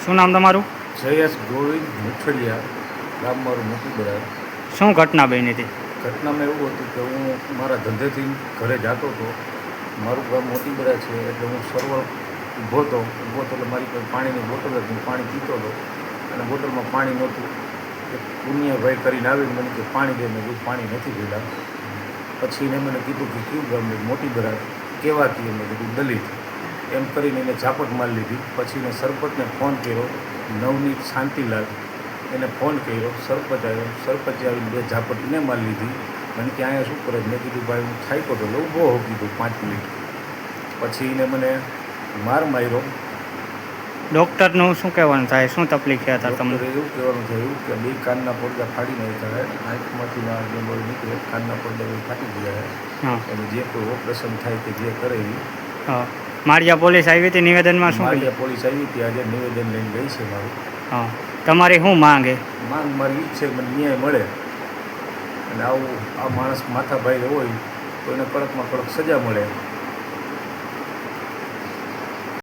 શું નામ તમારું? જયેશ ગોવિંદ મુછડિયા, ગામ મારું મોટી બરાબર. શું ઘટના બની હતી? ઘટનામાં એવું હતું કે હું મારા ધંધેથી ઘરે જતો હતો. મારું ગામ મોટી બરા છે એટલે હું સર્વર ઊભો હતો એટલે મારી પાસે પાણીની બોટલ હતી. હું પાણી પીતો હતો અને બોટલમાં પાણી નહોતું. એક પુનિયાભાઈ કરીને આવીને મને કે પાણી દે. મેં કીધું પાણી નથી પીડા. પછી એને મને કીધું કે કયું ગામ? મોટી બરા. કેવા કીએ? મેં કીધું દલિત. એમ કરીને એને ઝાપટ મારી લીધી. પછી મેં સરપંચને ફોન કર્યો, નવનીત શાંતિલાલ. એને ફોન કર્યો, સરપંચ આવ્યો. સરપંચે આવીને 2 ઝાપટ એને મારી લીધી. મને કે અહીંયા શું કરે? મેં કીધું ભાઈ હું થાક્યો હતો, ઊભો હો કીધું 5 મિનિટ. પછી એને મને માર માર્યો. ડૉક્ટરનું શું કહેવાનું થાય? શું તકલીફ થયા હતા તમને? એવું કહેવાનું થયું કે 2 કાનના પડદા ફાડી નાખ્યા. આંખમાંથી જે લોહી નીકળે, કાનના પડદા ફાટી ગયા. હા. અને જે કોઈ ઓપરેશન થાય કે જે કરે એ. હા. માળિયા પોલીસ આવી હતી નિવેદનમાં શું? માળિયા પોલીસ આવી હતી, આજે નિવેદન લઈને ગઈ છે મારું. હા. તમારી શું માંગે? માંગ મારી ઈ જ છે મને ન્યાય મળે. અને આ માણસ માથાભાઈ હોય તો એને કડકમાં કડક સજા મળે.